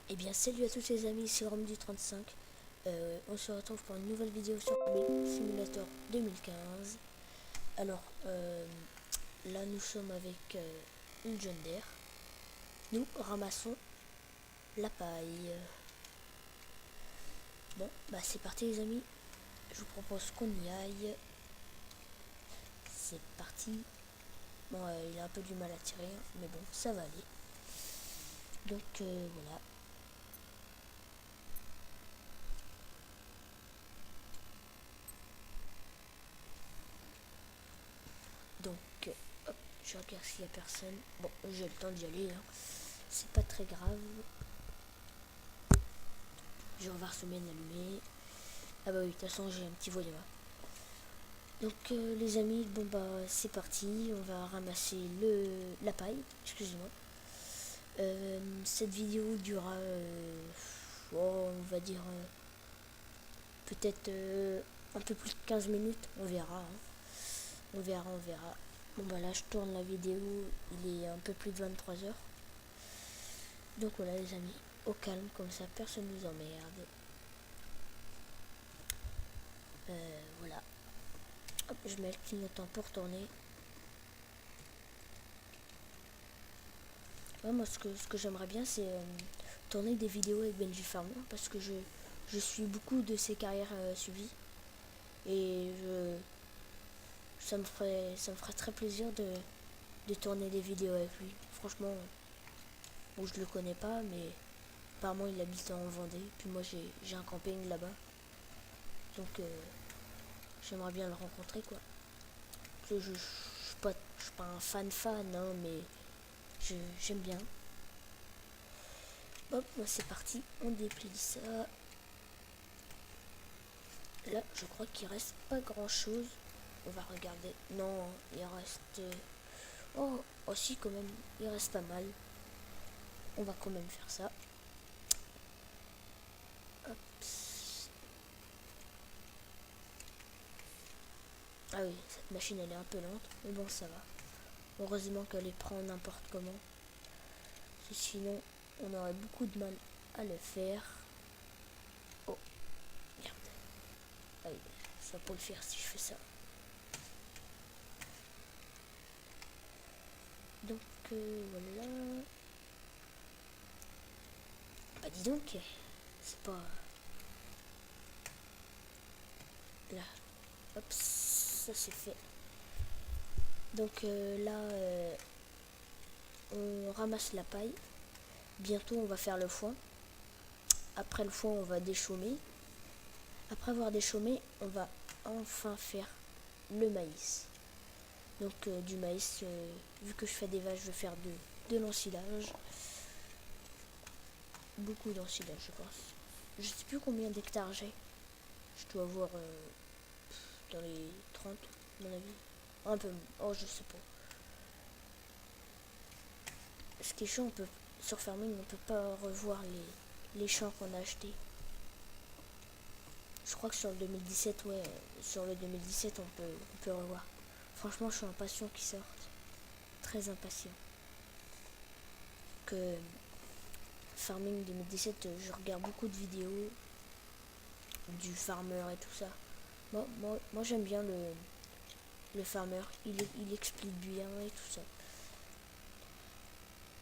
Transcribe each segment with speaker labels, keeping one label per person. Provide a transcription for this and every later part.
Speaker 1: Eh bien salut à tous les amis, c'est Rome du 35. On se retrouve pour une nouvelle vidéo sur Simulator 2015. Alors là nous sommes avec une John Deere. Nous ramassons la paille. Bon bah c'est parti les amis. Je vous propose qu'on y aille. C'est parti. Bon il a un peu du mal à tirer hein, mais bon ça va aller. Donc voilà. Donc, hop, je regarde s'il n'y a personne. Bon, j'ai le temps d'y aller, hein. C'est pas très grave. Je vais voir semaine allumée. Ah bah oui, de toute façon, j'ai un petit voyant. Donc, les amis, bon bah, c'est parti. On va ramasser la paille. Excusez-moi. Cette vidéo durera, on va dire, peut-être un peu plus de 15 minutes. On verra, hein. On verra. Bon bah là, je tourne la vidéo. Il est un peu plus de 23 heures. Donc voilà les amis, au calme, comme ça personne nous emmerde. Voilà. Hop, je mets le clignotant pour tourner. Ouais, moi ce que j'aimerais bien c'est tourner des vidéos avec Benji Farmer parce que je suis beaucoup de ses carrières suivies et ça me ferait très plaisir de tourner des vidéos avec lui. Franchement, bon, je le connais pas mais apparemment il habite en Vendée, puis moi j'ai un camping là-bas. Donc j'aimerais bien le rencontrer quoi. Je suis pas un fan, hein, mais j'aime bien. Hop, c'est parti, on déplie ça. Là, je crois qu'il reste pas grand chose. On va regarder. Non, il reste. Oh, si, quand même, il reste pas mal. On va quand même faire ça. Hop. Ah oui, cette machine elle est un peu lente, mais bon, ça va. Heureusement qu'elle les prend n'importe comment. Sinon, on aurait beaucoup de mal à le faire. Oh, merde. Ah oui, ça va pas le faire si je fais ça. Donc voilà. Bah dis donc, c'est pas... Là, hop, ça c'est fait. Donc là, on ramasse la paille. Bientôt on va faire le foin. Après le foin on va déchaumer. Après avoir déchaumé, on va enfin faire le maïs. Donc du maïs, vu que je fais des vaches, je vais faire de l'ensilage. Beaucoup d'ensilage je pense. Je sais plus combien d'hectares j'ai. Je dois avoir dans les 30 à mon avis. Un peu, oh je sais pas. Ce qui est chiant, sur Farming, on peut pas revoir les champs qu'on a achetés. Je crois que sur le 2017, ouais, sur le 2017, on peut revoir. Franchement, je suis impatient qu'ils sortent. Très impatient. Que Farming 2017, je regarde beaucoup de vidéos du farmer et tout ça. Moi j'aime bien le farmer. Il explique bien et tout ça.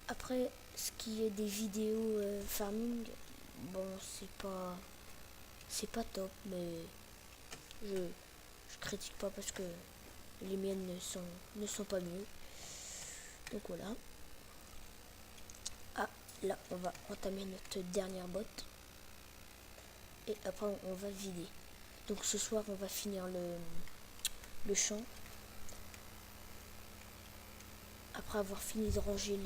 Speaker 1: Après, ce qui est des vidéos farming, bon, c'est pas top, mais je critique pas parce que les miennes ne sont pas mieux. Donc voilà. Ah, là, on va entamer notre dernière botte. Et après, on va vider. Donc ce soir, on va finir le champ. Après avoir fini de ranger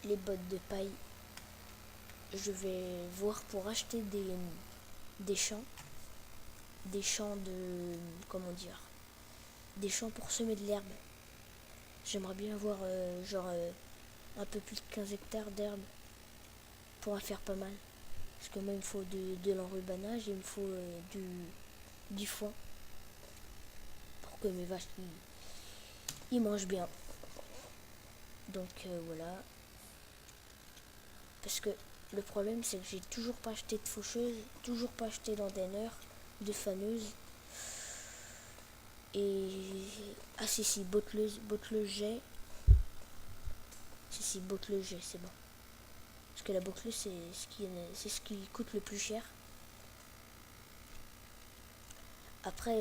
Speaker 1: les bottes de paille, je vais voir pour acheter des champs. Des champs de... comment dire, des champs pour semer de l'herbe. J'aimerais bien avoir un peu plus de 15 hectares d'herbe pour en faire pas mal. Parce que moi il me faut de l'enrubanage et il me faut du foin pour que mes vaches ils mangent bien. Donc voilà. Parce que le problème, c'est que j'ai toujours pas acheté de faucheuse, toujours pas acheté d'anteneur, de faneuse. Et... Ah si, botteleuse j'ai. Si, botteleuse j'ai, c'est bon. Parce que la botteleuse, c'est ce qui coûte le plus cher. Après,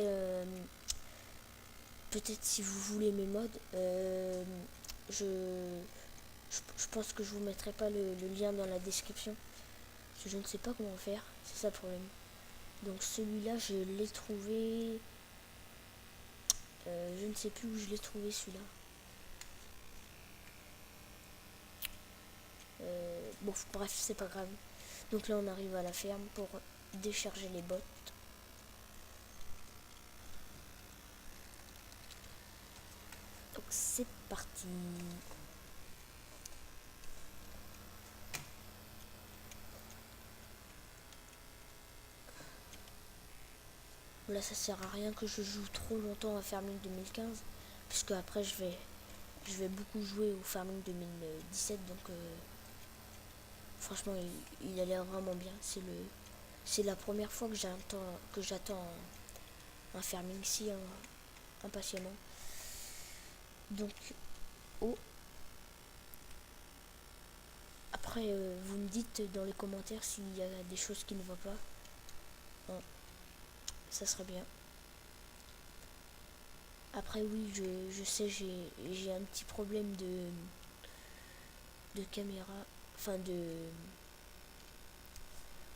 Speaker 1: peut-être si vous voulez mes mods, je pense que je vous mettrai pas le lien dans la description. Parce que je ne sais pas comment faire, c'est ça le problème. Donc celui-là, je l'ai trouvé... je ne sais plus où je l'ai trouvé celui-là. Bon, bref, c'est pas grave. Donc là, on arrive à la ferme pour décharger les bottes. Donc c'est parti. Là, ça sert à rien que je joue trop longtemps à Farming 2015, puisque après je vais beaucoup jouer au Farming 2017. Donc franchement, il a l'air vraiment bien. C'est la première fois que j'attends un Farming si impatiemment. Donc après, vous me dites dans les commentaires s'il y a des choses qui ne vont pas. Ça serait bien. Après oui, je sais, j'ai un petit problème de caméra. Enfin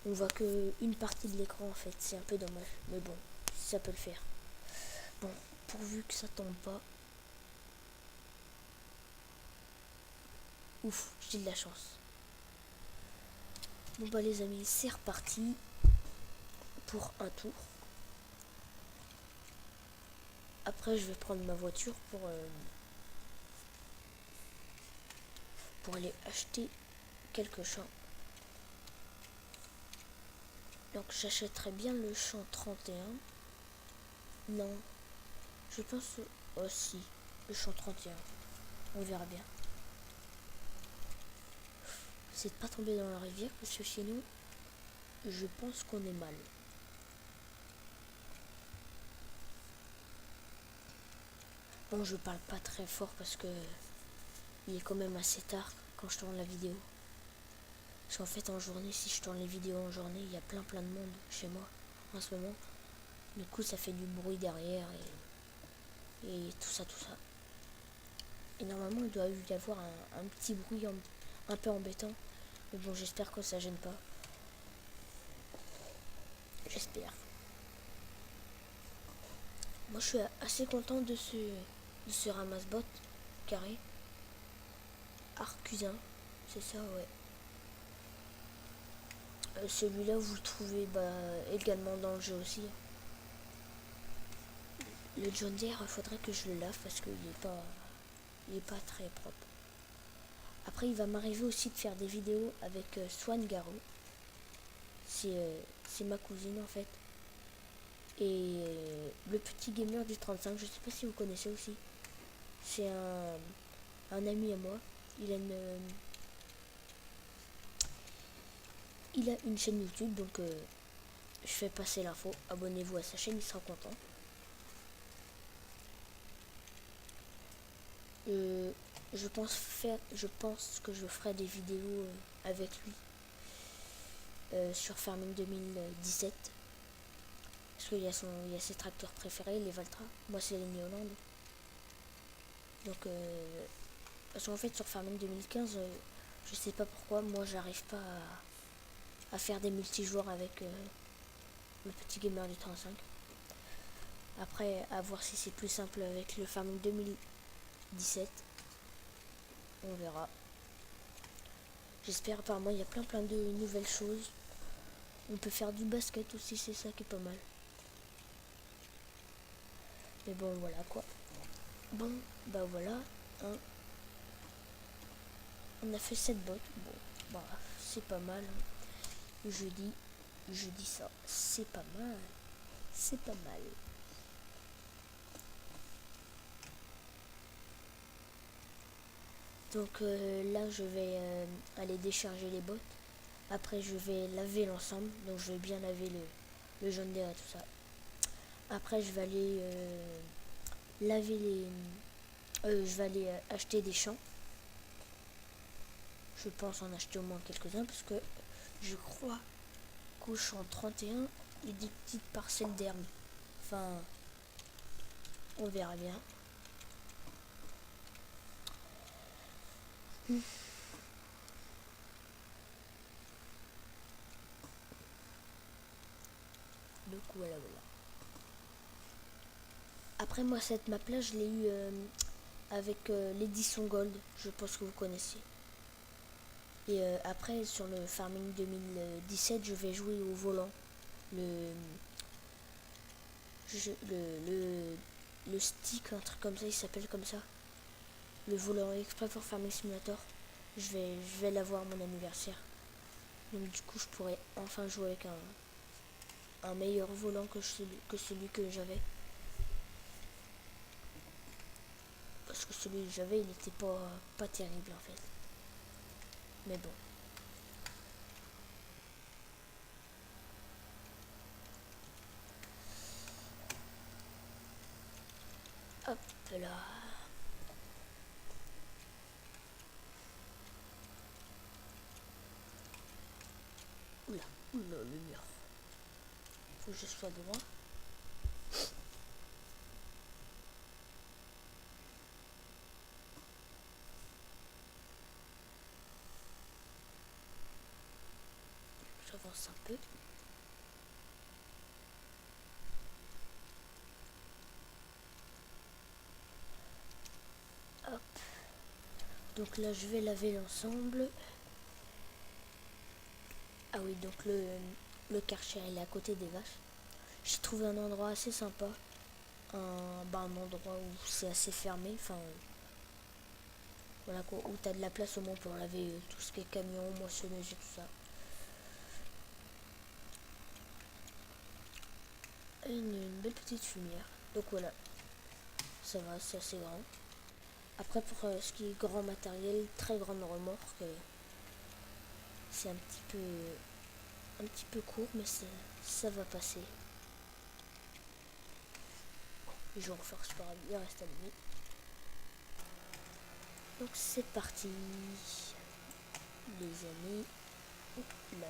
Speaker 1: on voit que une partie de l'écran en fait, c'est un peu dommage. Mais bon, ça peut le faire. Bon, pourvu que ça tombe pas. Ouf, j'ai de la chance. Bon bah les amis, c'est reparti pour un tour. Après je vais prendre ma voiture pour aller acheter quelques champs. Donc j'achèterai bien le champ 31. Non, je pense aussi le champ 31. On verra bien. C'est de pas tomber dans la rivière parce que sinon je pense qu'on est mal. Bon, je parle pas très fort parce que il est quand même assez tard quand je tourne la vidéo. Parce qu'en fait en journée, si je tourne les vidéos en journée, il y a plein de monde chez moi en ce moment. Du coup ça fait du bruit derrière et tout ça. Et normalement il doit y avoir un petit bruit un peu embêtant. Mais bon, j'espère que ça gêne pas. J'espère. Moi je suis assez content de ce ramasse-bot carré. Arcusin, c'est ça, ouais. Celui-là vous le trouvez également dans le jeu aussi. Le John Deere, il faudrait que je le lave parce qu'il est pas très propre. Après il va m'arriver aussi de faire des vidéos avec Swan Garo. C'est ma cousine en fait. Et le petit gamer du 35, je sais pas si vous connaissez aussi. C'est un ami à moi. Il a une chaîne YouTube, donc je fais passer l'info. Abonnez-vous à sa chaîne, il sera content. Je pense que je ferai des vidéos avec lui sur Farming 2017. Parce qu'il y a ses tracteurs préférés, les Valtra. Moi c'est les Néolande. Donc parce qu'en fait sur Farming 2015, je sais pas pourquoi, moi j'arrive pas à faire des multijoueurs avec le petit gamer du 35. Après, à voir si c'est plus simple avec le Farming 2017. On verra. J'espère. Apparemment il y a plein de nouvelles choses. On peut faire du basket aussi, c'est ça qui est pas mal. Mais bon voilà quoi. Bon bah voilà. Hein. On a fait 7 bottes. Bon bah c'est pas mal. Je dis ça. C'est pas mal. C'est pas mal. Donc là, je vais aller décharger les bottes. Après, je vais laver l'ensemble. Donc, je vais bien laver le jaune d'air et tout ça. Après, je vais aller laver les... je vais aller acheter des champs. Je pense en acheter au moins quelques-uns parce que je crois qu'au champ 31, il y a des petites parcelles d'herbe. Enfin, on verra bien. Donc voilà, voilà. Après moi cette map là je l'ai eu avec l'édition Gold, je pense que vous connaissez. Et après sur le Farming 2017 je vais jouer au volant. Le, le stick, un truc comme ça, il s'appelle comme ça. Le volant exprès pour Farming Simulator. Je vais l'avoir à mon anniversaire. Donc du coup je pourrais enfin jouer avec un meilleur volant que celui que j'avais. Parce que celui que j'avais il était pas terrible en fait. Mais bon. Hop là. Oula, oula, le mur. Faut que je sois droit. J'avance un peu. Hop. Donc là, je vais laver l'ensemble. Ah oui, donc le Karcher, il est à côté des vaches. J'ai trouvé un endroit assez sympa. Un endroit où c'est assez fermé. Enfin, voilà quoi, où t'as de la place au moins pour laver tout ce qui est camion, moissonneuse et tout ça. Une belle petite fumière. Donc voilà, ça va, c'est assez grand. Après pour ce qui est grand matériel, très grande remorque, c'est un petit peu court, mais ça va passer. Je renforce par bien reste allumé. Donc c'est parti, les amis. Là.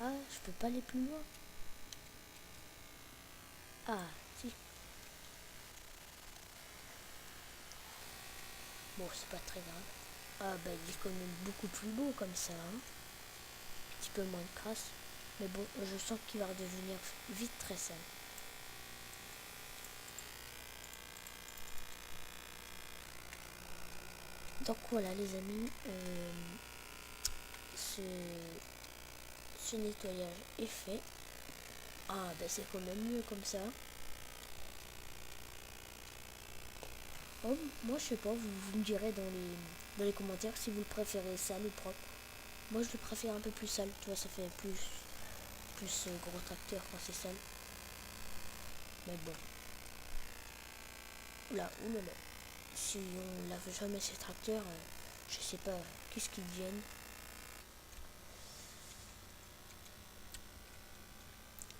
Speaker 1: Ah, je peux pas aller plus loin. Ah, si. Bon, c'est pas très grave. Ah, bah, il est quand même beaucoup plus beau comme ça. Hein. Un petit peu moins de crasse. Mais bon, je sens qu'il va redevenir vite très sale. Donc voilà, les amis. Ce nettoyage est fait. Ah, bah, c'est quand même mieux comme ça. Oh, moi, je sais pas, vous me direz dans les commentaires si vous le préférez sale ou propre. Moi, je le préfère un peu plus sale, tu vois, ça fait plus gros tracteur quand c'est sale. Mais bon. Oulala. Si on lave jamais ces tracteurs, je sais pas qu'est-ce qu'ils deviennent.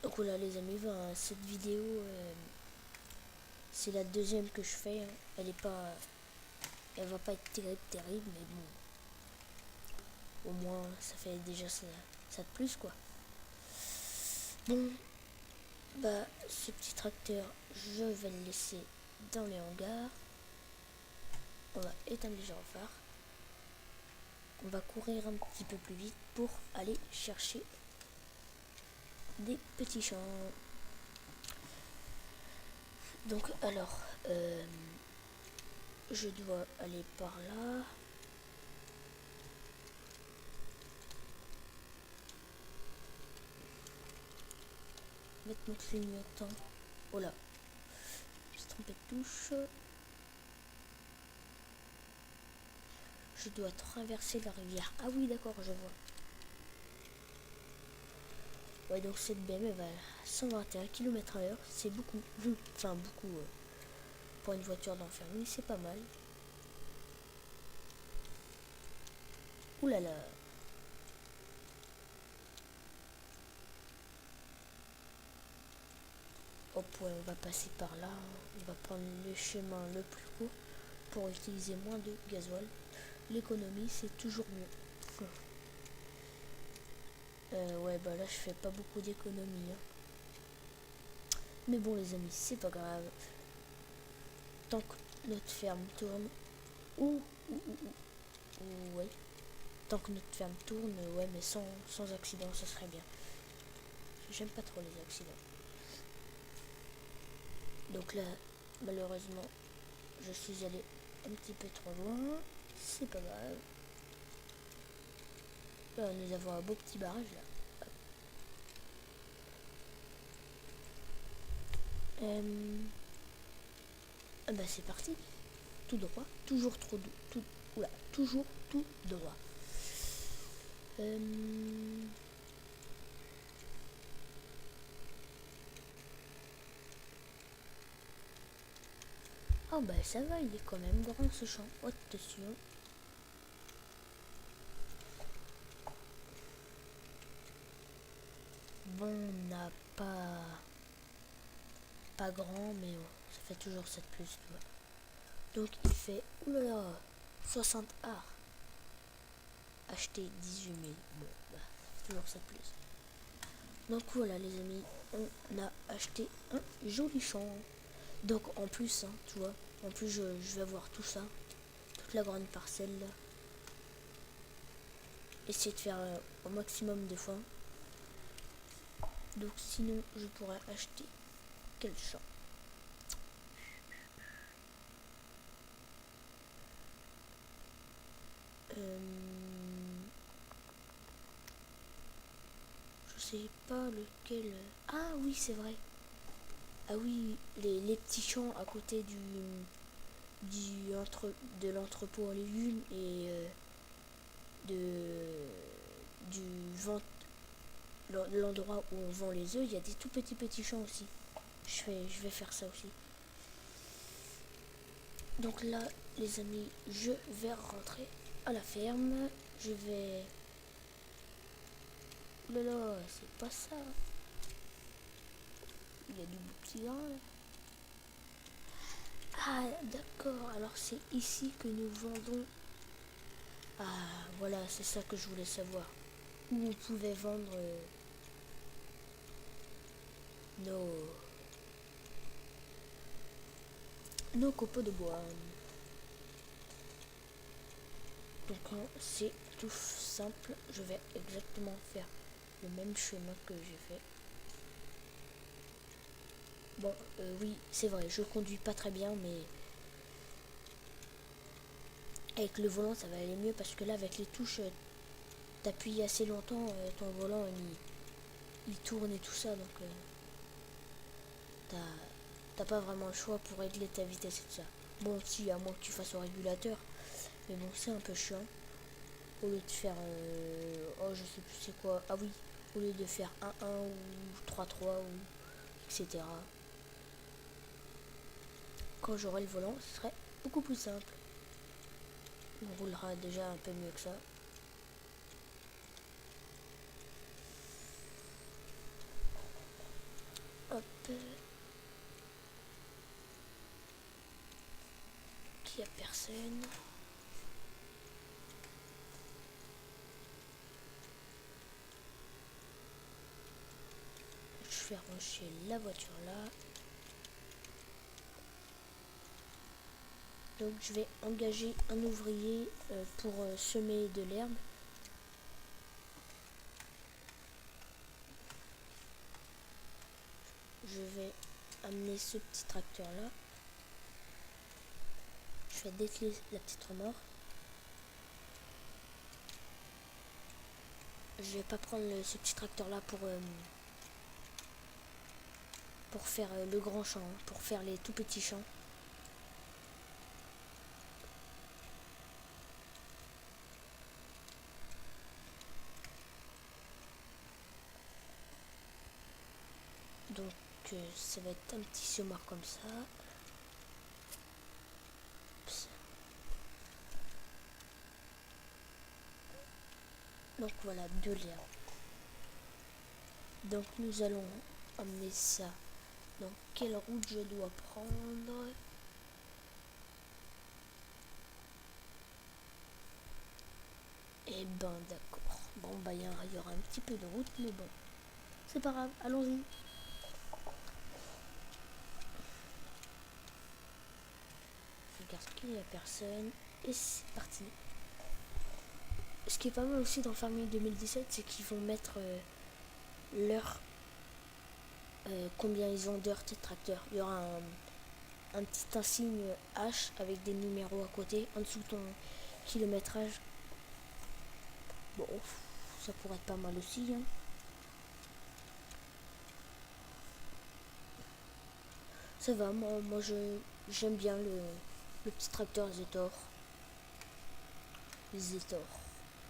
Speaker 1: Donc voilà les amis, cette vidéo, c'est la deuxième que je fais. Hein. Elle va pas être terrible, mais bon, au moins ça fait déjà ça de plus quoi. Bon, bah ce petit tracteur, je vais le laisser dans les hangars. On va éteindre les gyrophares. On va courir un petit peu plus vite pour aller chercher des petits champs. Donc alors, je dois aller par là. Mettre mon clignotant. Oh là, je me suis trompé de touche. je dois traverser la rivière. Ah oui, d'accord, je vois. Ouais, donc cette BM va à 121 km/h. C'est beaucoup. Enfin, beaucoup pour une voiture d'enfer. Mais c'est pas mal. Ouh là là. Hop, ouais, on va passer par là. On va prendre le chemin le plus court pour utiliser moins de gasoil. L'économie, c'est toujours mieux. Ouais, bah là, je fais pas beaucoup d'économie. Hein. Mais bon, les amis, c'est pas grave. Tant que notre ferme tourne. Ouais. Tant que notre ferme tourne, ouais, mais sans accident, ça serait bien. J'aime pas trop les accidents. Donc là, malheureusement, je suis allé un petit peu trop loin. C'est pas grave. Là, nous avons un beau petit barrage là. Ah bah c'est parti. Tout droit. Toujours trop tout. Oula, toujours tout droit. Ah bah ça va, il est quand même grand ce champ. Attention. Bon, on n'a pas grand, mais bon, ça fait toujours 7 plus, tu vois. Donc il fait, oulala, 60 arts. Acheter 18 000. Bon, bah, c'est toujours 7 plus. Donc voilà les amis, on a acheté un joli champ. Donc en plus, hein, tu vois, en plus je vais avoir tout ça, toute la grande parcelle là. Essayer de faire au maximum de fois. Donc sinon je pourrais acheter quel champ? Je sais pas lequel. Ah oui c'est vrai. Ah oui, les petits champs à côté de l'entrepôt en légumes et du vente, l'endroit où on vend les œufs, il y a des tout petits champs aussi. Je vais faire ça aussi. Donc là, les amis, je vais rentrer à la ferme. Je vais... Oh là là, c'est pas ça. Il y a du boutillant là. Ah, d'accord. Alors c'est ici que nous vendons. Ah, voilà, c'est ça que je voulais savoir. Où on pouvait vendre nos copeaux de bois. Donc c'est tout simple. Je vais exactement faire le même chemin que j'ai fait. Bon, oui, c'est vrai, je conduis pas très bien, mais avec le volant, ça va aller mieux parce que là, avec les touches, t'appuies assez longtemps, ton volant, il tourne et tout ça, donc t'as pas vraiment le choix pour régler ta vitesse et tout ça. Bon, si, à moins que tu fasses au régulateur, mais bon, c'est un peu chiant. Au lieu de faire, oh, je sais plus c'est quoi, ah oui, au lieu de faire 1-1 ou 3-3 ou etc. Quand j'aurai le volant, ce serait beaucoup plus simple. On roulera déjà un peu mieux que ça. Hop. Qu'il n'y a personne. Je vais ranger la voiture là. Donc je vais engager un ouvrier pour semer de l'herbe. Je vais amener ce petit tracteur là. Je vais dételer la petite remorque. Je vais pas prendre ce petit tracteur là pour faire le grand champ, hein, pour faire les tout petits champs. ça va être un petit semoir comme ça. Oups. Donc voilà, de l'herbe. Donc nous allons emmener ça. Donc quelle route je dois prendre? Eh ben d'accord. Bon bah il y aura un petit peu de route, mais bon. C'est pas grave, allons-y. Je regarde qu'il n'y a personne. Et c'est parti. Ce qui est pas mal aussi dans Farming 2017, c'est qu'ils vont mettre l'heure, combien ils ont d'heures de tracteur. Il y aura un petit insigne H avec des numéros à côté, en dessous de ton kilométrage. Bon, ça pourrait être pas mal aussi. Hein. Ça va, moi j'aime bien le petit tracteur Zetor. Zetor.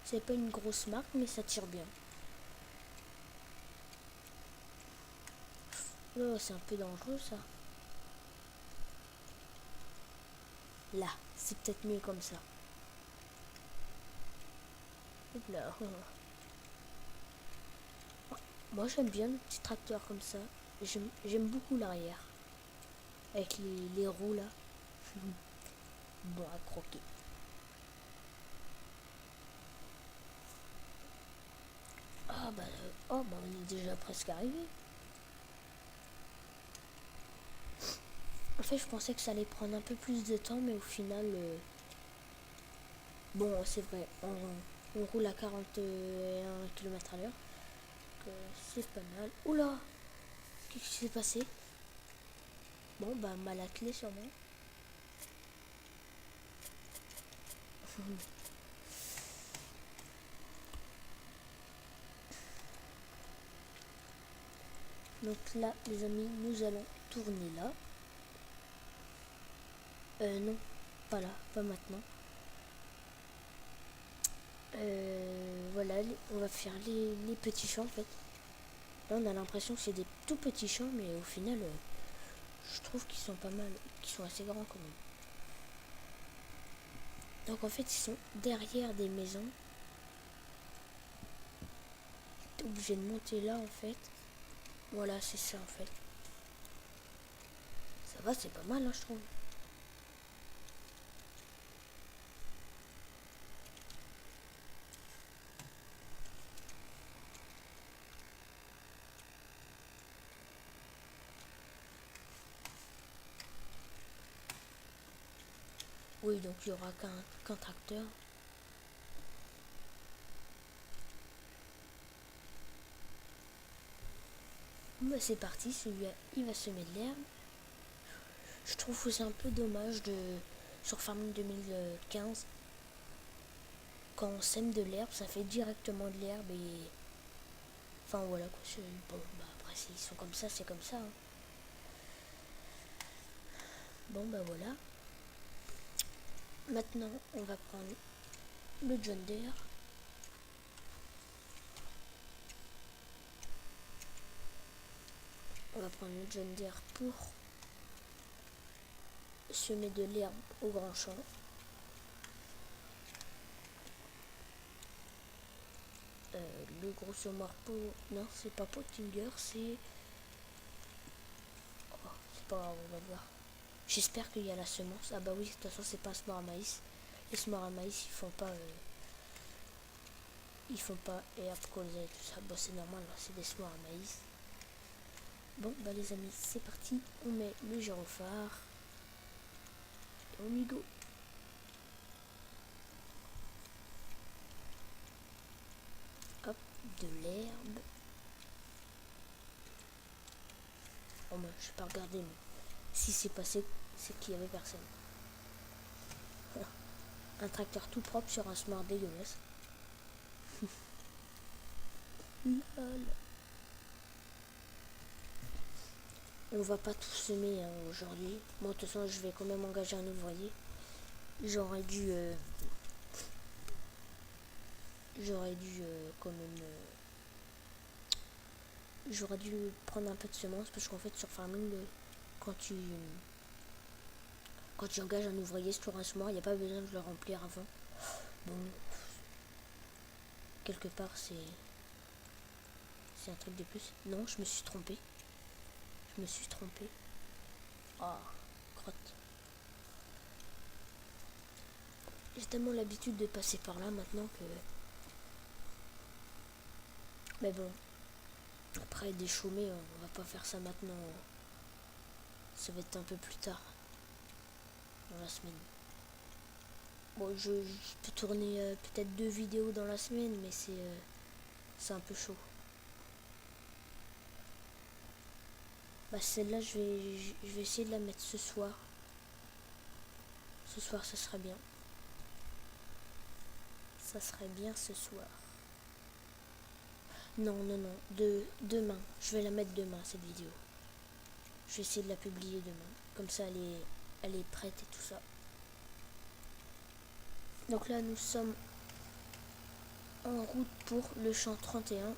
Speaker 1: C'est pas une grosse marque, mais ça tire bien. Oh, c'est un peu dangereux ça. Là, c'est peut-être mieux comme ça. Hop là. Moi j'aime bien le petit tracteur comme ça. J'aime beaucoup l'arrière. Avec les roues là. Bon à croquer. Oh bah on est déjà presque arrivé. En fait je pensais que ça allait prendre un peu plus de temps, mais au final bon c'est vrai, on roule à 41 km à l'heure. C'est pas mal. Oula, qu'est-ce qui s'est passé? Bon bah mal à clé sûrement. Donc là les amis, nous allons tourner là. Non, pas là, pas maintenant. Voilà, on va faire les petits champs en fait. Là on a l'impression que c'est des tout petits champs, mais au final je trouve qu'ils sont pas mal, qu'ils sont assez grands quand même. Donc en fait ils sont derrière des maisons. T'es obligé de monter là en fait. Voilà, c'est ça en fait. Ça va, c'est pas mal hein, je trouve. Oui, donc il n'y aura qu'un tracteur. Bah, c'est parti, celui-là il va semer de l'herbe. Je trouve que c'est un peu dommage sur Farming 2015, quand on sème de l'herbe, ça fait directement de l'herbe et enfin voilà quoi. Bon bah après s'ils sont comme ça, c'est comme ça. Hein. Bon bah voilà. Maintenant on va prendre le John Deere. On va prendre le John Deere pour semer de l'herbe au grand champ. Le gros semoir pour... Non, c'est pas Pottinger, c'est... Oh, c'est pas grave, on va voir. J'espère qu'il y a la semence. Ah bah oui, de toute façon, c'est pas un semoir à maïs. Les semoirs à maïs, ils font pas... Ils font pas herbe, colza et tout ça. Bon, c'est normal, hein, c'est des semoirs à maïs. Bon, bah les amis, c'est parti. On met le gyrophare. Et on y go. Hop, de l'herbe. Oh bah, je vais pas regarder, mais si c'est passé, c'est qu'il y avait personne. Un tracteur tout propre sur un smart dégueulasse. On va pas tout semer hein, aujourd'hui. Moi, de toute façon, je vais quand même engager un ouvrier. J'aurais dû quand même j'aurais dû prendre un peu de semences parce qu'en fait sur Farming, quand tu engages un ouvrier sur un semoir, il n'y a pas besoin de le remplir avant. Bon, quelque part c'est un truc de plus. Non, je me suis trompé. Ah, crotte. J'ai tellement l'habitude de passer par là maintenant que... Mais bon, après des chômés, on va pas faire ça maintenant. Ça va être un peu plus tard dans la semaine. Bon, je peux tourner peut-être 2 vidéos dans la semaine, mais c'est un peu chaud. Bah celle-là, je vais essayer de la mettre ce soir. Ce soir, ça sera bien. Ça serait bien ce soir. Non, demain. Je vais la mettre demain, cette vidéo. Je vais essayer de la publier demain. Comme ça, elle est prête et tout ça. Donc là, nous sommes en route pour le champ 31.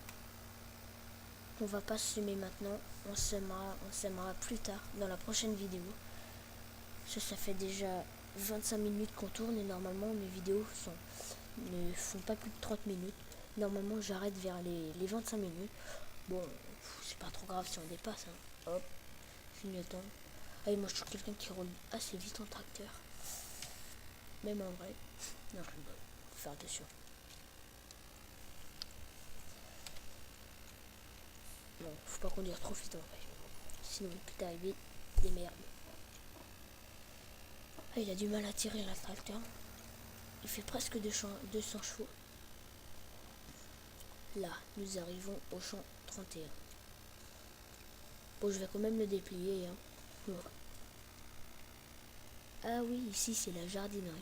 Speaker 1: On va pas semer maintenant. On sèmera plus tard, dans la prochaine vidéo. Ça fait déjà 25 minutes qu'on tourne et normalement, mes vidéos ne font pas plus de 30 minutes. Normalement, j'arrête vers les 25 minutes. Bon, c'est pas trop grave si on dépasse. Hein. Hop, clignotant. Ah, et moi, je trouve quelqu'un qui roule assez vite en tracteur. Même en vrai. Non, je vais faire attention. Non, faut pas conduire trop vite en vrai. Sinon, il peut arriver des merdes. Ah, il a du mal à tirer la tracteur. Il fait presque 200 chevaux. Là, nous arrivons au champ 31. Bon, je vais quand même le déplier. Hein. Ouais. Ah oui, ici c'est la jardinerie.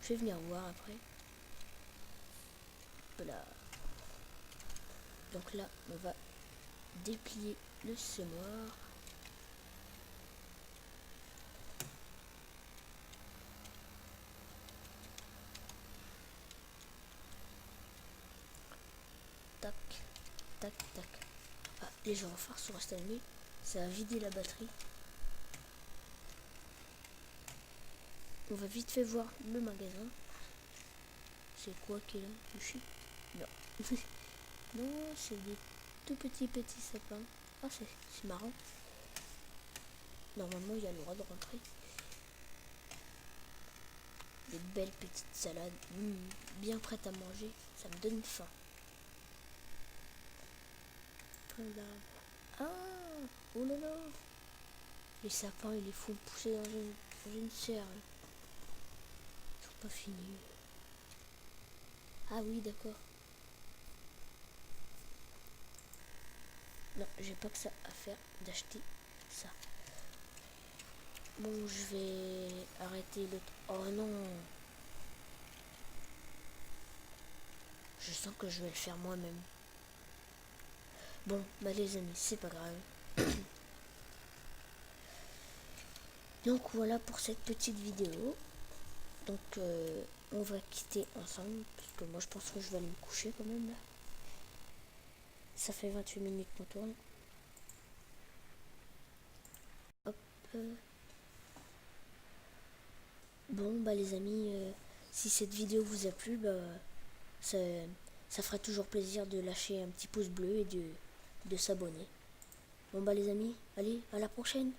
Speaker 1: Je vais venir voir après. Voilà. Donc là, on va déplier le semoir. Tac, tac, tac. Ah, les gyrophares sont restés allumés. Ça a vidé la batterie. On va vite fait voir le magasin. C'est quoi qui est là? Du shit? Non. Non, c'est des tout petits sapins. Ah, c'est marrant. Normalement, il y a le droit de rentrer. Des belles petites salades. Bien prêtes à manger. Ça me donne faim. Plein d'arbres. Ah! Oh là là! Les sapins, ils les font pousser dans une serre. Ils sont pas finis. Ah oui, d'accord. Non, j'ai pas que ça à faire d'acheter ça. Bon, je vais arrêter le... Oh non! Je sens que je vais le faire moi-même. Bon, bah les amis, c'est pas grave. Donc voilà pour cette petite vidéo. Donc on va quitter ensemble. Parce que moi je pense que je vais aller me coucher quand même là. Ça fait 28 minutes qu'on tourne. Hop. Bon bah les amis, si cette vidéo vous a plu, bah ça fera toujours plaisir de lâcher un petit pouce bleu et de s'abonner. Bon bah les amis, allez, à la prochaine.